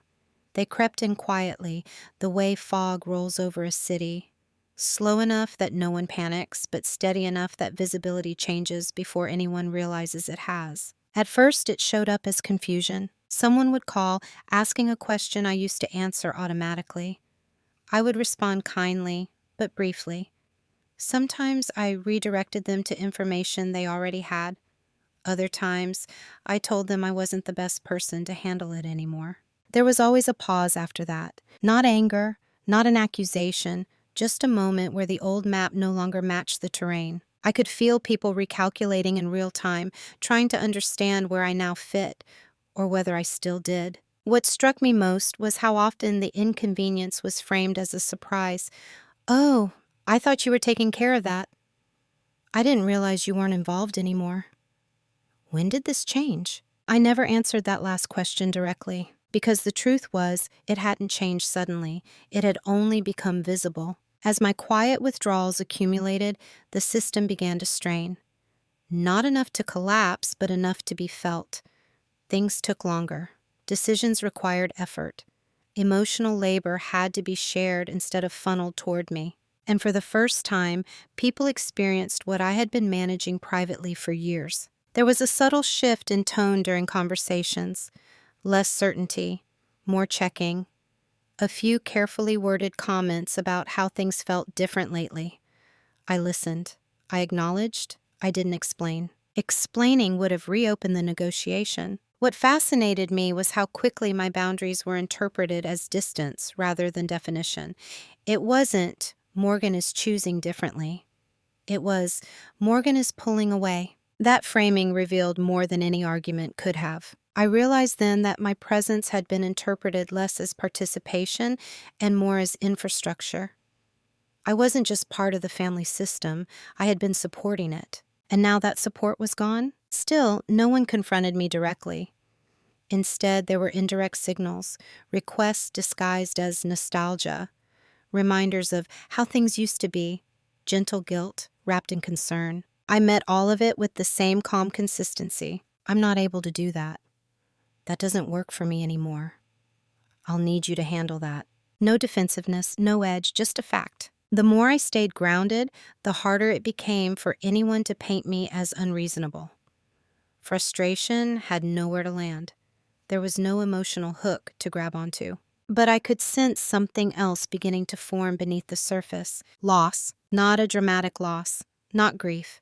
They crept in quietly, the way fog rolls over a city, slow enough that no one panics, but steady enough that visibility changes before anyone realizes it has. At first, it showed up as confusion. Someone would call, asking a question I used to answer automatically. I would respond kindly, but briefly. Sometimes I redirected them to information they already had. Other times, I told them I wasn't the best person to handle it anymore. There was always a pause after that. Not anger, not an accusation, just a moment where the old map no longer matched the terrain. I could feel people recalculating in real time, trying to understand where I now fit, or whether I still did. What struck me most was how often the inconvenience was framed as a surprise. "Oh, I thought you were taking care of that. I didn't realize you weren't involved anymore. When did this change?" I never answered that last question directly, because the truth was it hadn't changed suddenly. It had only become visible. As my quiet withdrawals accumulated, the system began to strain. Not enough to collapse, but enough to be felt. Things took longer. Decisions required effort. Emotional labor had to be shared instead of funneled toward me. And for the first time, people experienced what I had been managing privately for years. There was a subtle shift in tone during conversations, less certainty, more checking, a few carefully worded comments about how things felt different lately. I listened. I acknowledged. I didn't explain. Explaining would have reopened the negotiation. What fascinated me was how quickly my boundaries were interpreted as distance rather than definition. It wasn't, "Morgan is choosing differently." It was, "Morgan is pulling away." That framing revealed more than any argument could have. I realized then that my presence had been interpreted less as participation and more as infrastructure. I wasn't just part of the family system, I had been supporting it. And now that support was gone? Still, no one confronted me directly. Instead, there were indirect signals, requests disguised as nostalgia, reminders of how things used to be, gentle guilt wrapped in concern. I met all of it with the same calm consistency. "I'm not able to do that. That doesn't work for me anymore. I'll need you to handle that." No defensiveness, no edge, just a fact. The more I stayed grounded, the harder it became for anyone to paint me as unreasonable. Frustration had nowhere to land. There was no emotional hook to grab onto. But I could sense something else beginning to form beneath the surface. Loss, not a dramatic loss, not grief.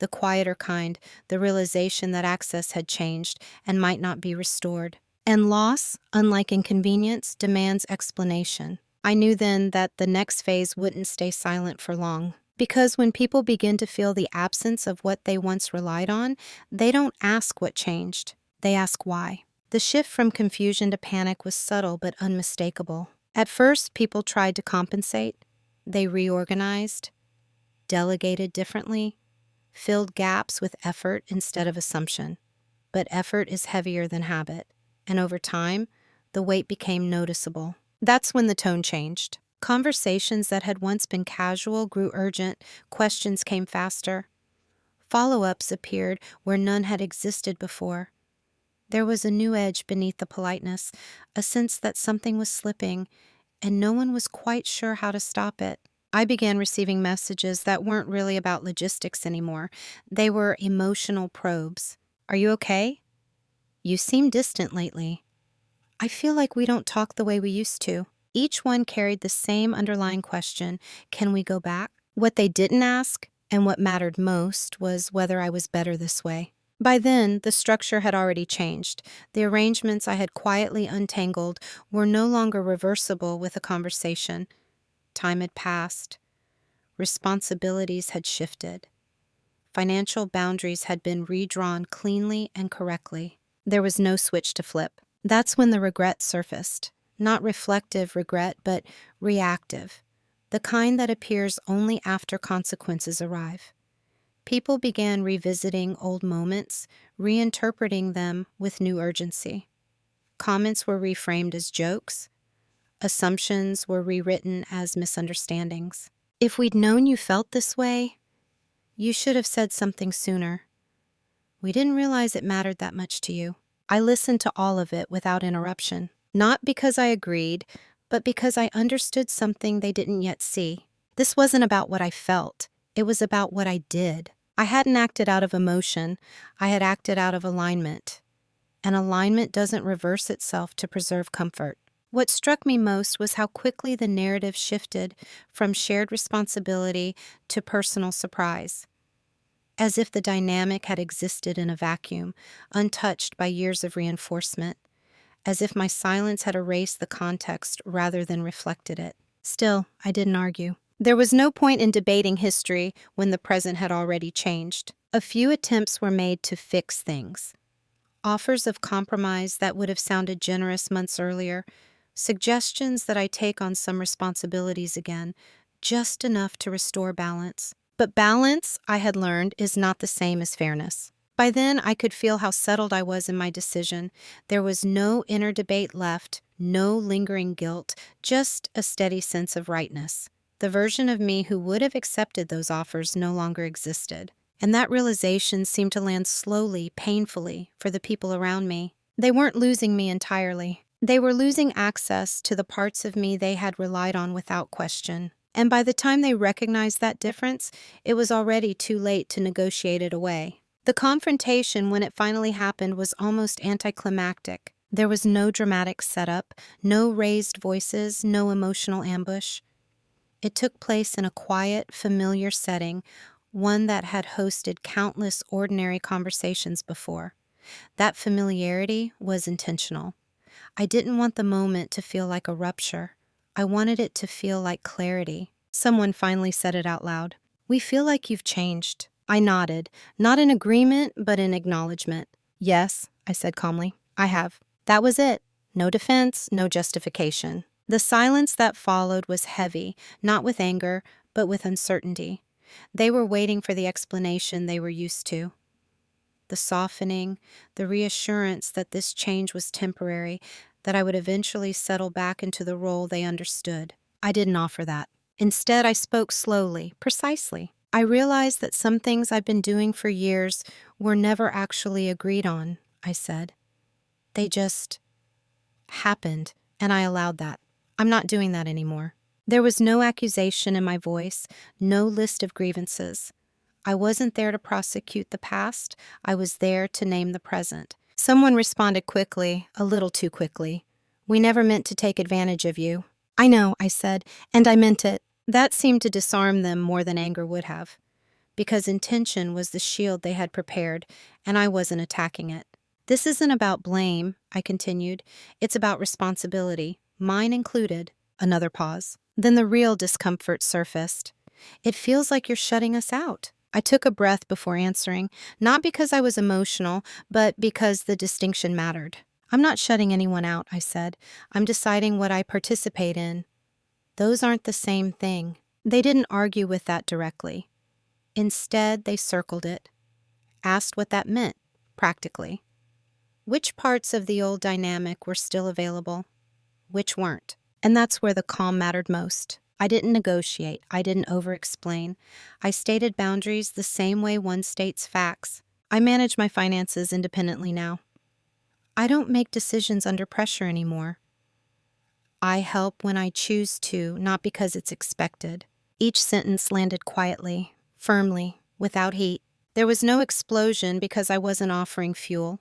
The quieter kind, the realization that access had changed and might not be restored. And loss, unlike inconvenience, demands explanation. I knew then that the next phase wouldn't stay silent for long. Because when people begin to feel the absence of what they once relied on, they don't ask what changed. They ask why. The shift from confusion to panic was subtle but unmistakable. At first, people tried to compensate. They reorganized, delegated differently, filled gaps with effort instead of assumption. But effort is heavier than habit, and over time, the weight became noticeable. That's when the tone changed. Conversations that had once been casual grew urgent, questions came faster. Follow-ups appeared where none had existed before. There was a new edge beneath the politeness, a sense that something was slipping, and no one was quite sure how to stop it. I began receiving messages that weren't really about logistics anymore. They were emotional probes. "Are you okay? You seem distant lately. I feel like we don't talk the way we used to." Each one carried the same underlying question: can we go back? What they didn't ask, and what mattered most, was whether I was better this way. By then, the structure had already changed. The arrangements I had quietly untangled were no longer reversible with a conversation. Time had passed. Responsibilities had shifted. Financial boundaries had been redrawn cleanly and correctly. There was no switch to flip. That's when the regret surfaced. Not reflective regret, but reactive. The kind that appears only after consequences arrive. People began revisiting old moments, reinterpreting them with new urgency. Comments were reframed as jokes. Assumptions were rewritten as misunderstandings. "If we'd known you felt this way, you should have said something sooner. We didn't realize it mattered that much to you." I listened to all of it without interruption. Not because I agreed, but because I understood something they didn't yet see. This wasn't about what I felt. It was about what I did. I hadn't acted out of emotion. I had acted out of alignment. And alignment doesn't reverse itself to preserve comfort. What struck me most was how quickly the narrative shifted from shared responsibility to personal surprise. as if the dynamic had existed in a vacuum, untouched by years of reinforcement, as if my silence had erased the context rather than reflected it. Still, I didn't argue. There was no point in debating history when the present had already changed. A few attempts were made to fix things. Offers of compromise that would have sounded generous months earlier, suggestions that I take on some responsibilities again, just enough to restore balance. But balance, I had learned, is not the same as fairness. By then, I could feel how settled I was in my decision. There was no inner debate left, no lingering guilt, just a steady sense of rightness. The version of me who would have accepted those offers no longer existed. And that realization seemed to land slowly, painfully, for the people around me. They weren't losing me entirely. They were losing access to the parts of me they had relied on without question. And by the time they recognized that difference, it was already too late to negotiate it away. The confrontation, when it finally happened, was almost anticlimactic. There was no dramatic setup, no raised voices, no emotional ambush. It took place in a quiet, familiar setting, one that had hosted countless ordinary conversations before. That familiarity was intentional. I didn't want the moment to feel like a rupture. I wanted it to feel like clarity. Someone finally said it out loud. "We feel like you've changed." I nodded, not in agreement, but in acknowledgement. "Yes," I said calmly, "I have." That was it. No defense, no justification. The silence that followed was heavy, not with anger, but with uncertainty. They were waiting for the explanation they were used to. The softening, the reassurance that this change was temporary, that I would eventually settle back into the role they understood. I didn't offer that. Instead, I spoke slowly, precisely. I realized that some things I've been doing for years were never actually agreed on, I said. They just happened, and I allowed that. I'm not doing that anymore. There was no accusation in my voice, no list of grievances. I wasn't there to prosecute the past, I was there to name the present. Someone responded quickly, a little too quickly. "We never meant to take advantage of you." "I know," I said, "and I meant it." That seemed to disarm them more than anger would have, because intention was the shield they had prepared, and I wasn't attacking it. "This isn't about blame," I continued. "It's about responsibility, mine included." Another pause. Then the real discomfort surfaced. "It feels like you're shutting us out." I took a breath before answering, not because I was emotional, but because the distinction mattered. "I'm not shutting anyone out," I said. "I'm deciding what I participate in." Those aren't the same thing. They didn't argue with that directly. Instead, they circled it, asked what that meant, practically. Which parts of the old dynamic were still available? Which weren't? And that's where the calm mattered most. I didn't negotiate. I didn't over-explain. I stated boundaries the same way one states facts. I manage my finances independently now. I don't make decisions under pressure anymore. I help when I choose to, not because it's expected. Each sentence landed quietly, firmly, without heat. There was no explosion because I wasn't offering fuel.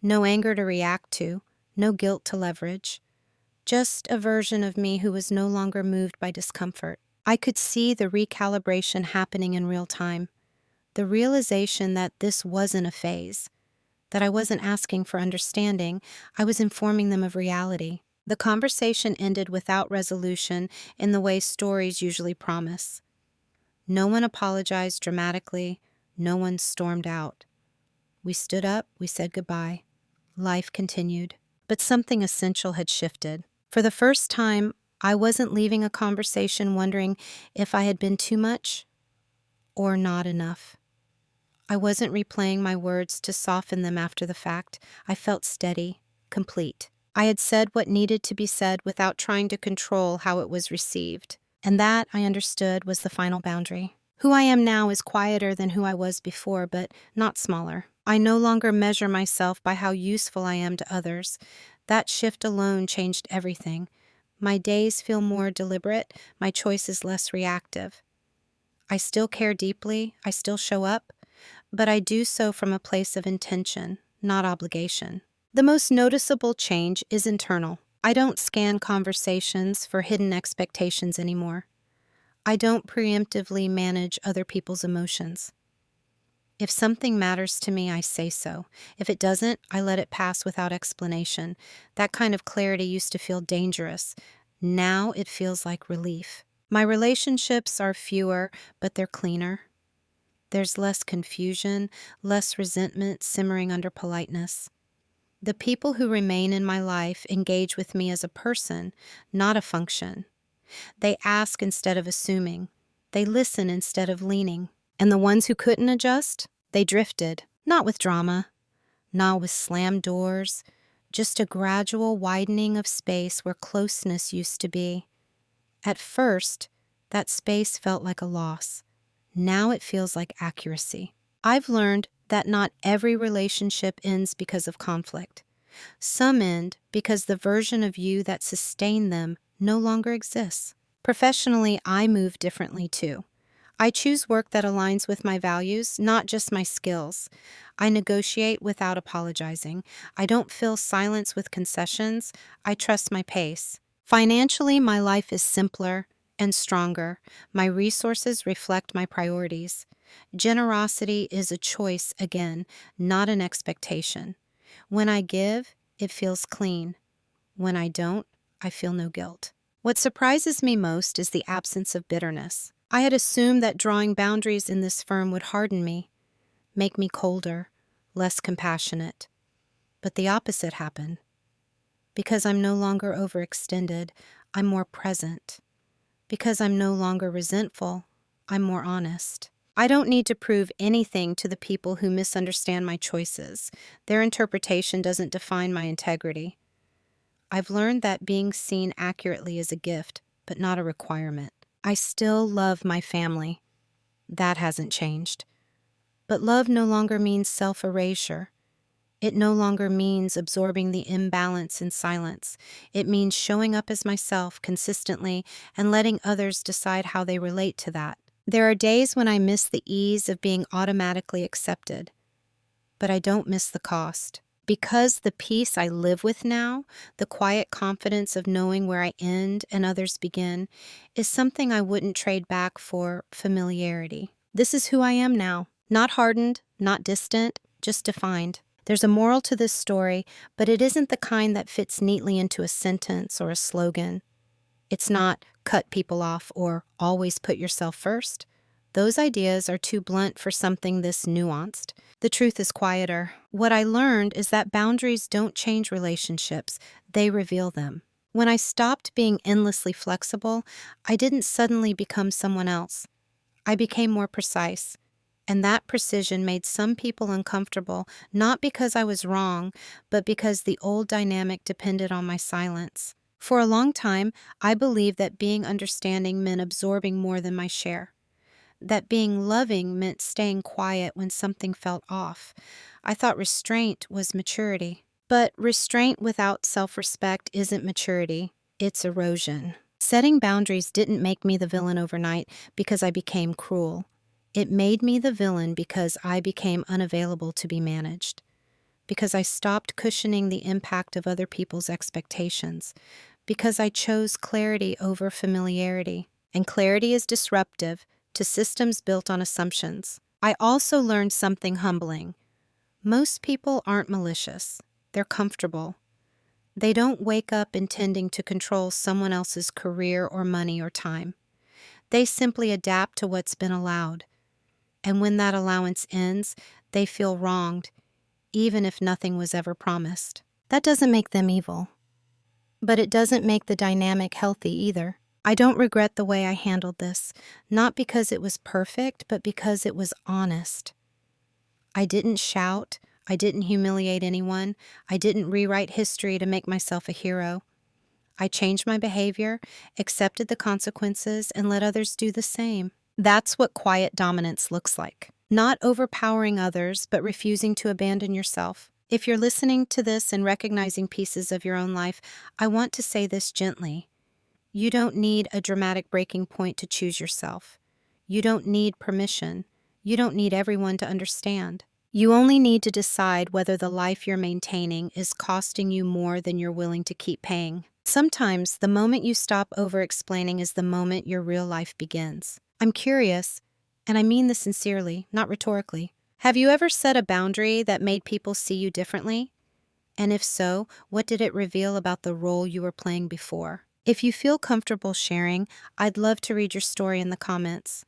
No anger to react to. No guilt to leverage. Just a version of me who was no longer moved by discomfort. I could see the recalibration happening in real time. The realization that this wasn't a phase, that I wasn't asking for understanding, I was informing them of reality. The conversation ended without resolution in the way stories usually promise. No one apologized dramatically, no one stormed out. We stood up, we said goodbye. Life continued. But something essential had shifted. For the first time, I wasn't leaving a conversation wondering if I had been too much or not enough. I wasn't replaying my words to soften them after the fact. I felt steady, complete. I had said what needed to be said without trying to control how it was received. And that, I understood, was the final boundary. Who I am now is quieter than who I was before, but not smaller. I no longer measure myself by how useful I am to others. That shift alone changed everything. My days feel more deliberate, my choices less reactive. I still care deeply, I still show up, but I do so from a place of intention, not obligation. The most noticeable change is internal. I don't scan conversations for hidden expectations anymore. I don't preemptively manage other people's emotions. If something matters to me, I say so. If it doesn't, I let it pass without explanation. That kind of clarity used to feel dangerous. Now it feels like relief. My relationships are fewer, but they're cleaner. There's less confusion, less resentment simmering under politeness. The people who remain in my life engage with me as a person, not a function. They ask instead of assuming. They listen instead of leaning. And the ones who couldn't adjust, they drifted, not with drama, not with slammed doors, just a gradual widening of space where closeness used to be. At first, that space felt like a loss. Now it feels like accuracy. I've learned that not every relationship ends because of conflict. Some end because the version of you that sustained them no longer exists. Professionally, I move differently too. I choose work that aligns with my values, not just my skills. I negotiate without apologizing. I don't fill silence with concessions. I trust my pace. Financially, my life is simpler and stronger. My resources reflect my priorities. Generosity is a choice again, not an expectation. When I give, it feels clean. When I don't, I feel no guilt. What surprises me most is the absence of bitterness. I had assumed that drawing boundaries in this firm would harden me, make me colder, less compassionate. But the opposite happened. Because I'm no longer overextended, I'm more present. Because I'm no longer resentful, I'm more honest. I don't need to prove anything to the people who misunderstand my choices. Their interpretation doesn't define my integrity. I've learned that being seen accurately is a gift, but not a requirement. I still love my family. That hasn't changed. But love no longer means self-erasure. It no longer means absorbing the imbalance in silence. It means showing up as myself consistently and letting others decide how they relate to that. There are days when I miss the ease of being automatically accepted, but I don't miss the cost. Because the peace I live with now, the quiet confidence of knowing where I end and others begin, is something I wouldn't trade back for familiarity. This is who I am now. Not hardened, not distant, just defined. There's a moral to this story, but it isn't the kind that fits neatly into a sentence or a slogan. It's not cut people off or always put yourself first. Those ideas are too blunt for something this nuanced. The truth is quieter. What I learned is that boundaries don't change relationships, they reveal them. When I stopped being endlessly flexible, I didn't suddenly become someone else. I became more precise. And that precision made some people uncomfortable, not because I was wrong, but because the old dynamic depended on my silence. For a long time, I believed that being understanding meant absorbing more than my share. That being loving meant staying quiet when something felt off. I thought restraint was maturity. But restraint without self-respect isn't maturity, it's erosion. Setting boundaries didn't make me the villain overnight because I became cruel. It made me the villain because I became unavailable to be managed. Because I stopped cushioning the impact of other people's expectations. Because I chose clarity over familiarity. And clarity is disruptive to systems built on assumptions. I also learned something humbling. Most people aren't malicious. They're comfortable. They don't wake up intending to control someone else's career or money or time. They simply adapt to what's been allowed. And when that allowance ends, they feel wronged, even if nothing was ever promised. That doesn't make them evil. But it doesn't make the dynamic healthy either. I don't regret the way I handled this, not because it was perfect, but because it was honest. I didn't shout. I didn't humiliate anyone. I didn't rewrite history to make myself a hero. I changed my behavior, accepted the consequences, and let others do the same. That's what quiet dominance looks like. Not overpowering others, but refusing to abandon yourself. If you're listening to this and recognizing pieces of your own life, I want to say this gently. You don't need a dramatic breaking point to choose yourself. You don't need permission. You don't need everyone to understand. You only need to decide whether the life you're maintaining is costing you more than you're willing to keep paying. Sometimes the moment you stop over-explaining is the moment your real life begins. I'm curious, and I mean this sincerely, not rhetorically. Have you ever set a boundary that made people see you differently? And if so, what did it reveal about the role you were playing before? If you feel comfortable sharing, I'd love to read your story in the comments.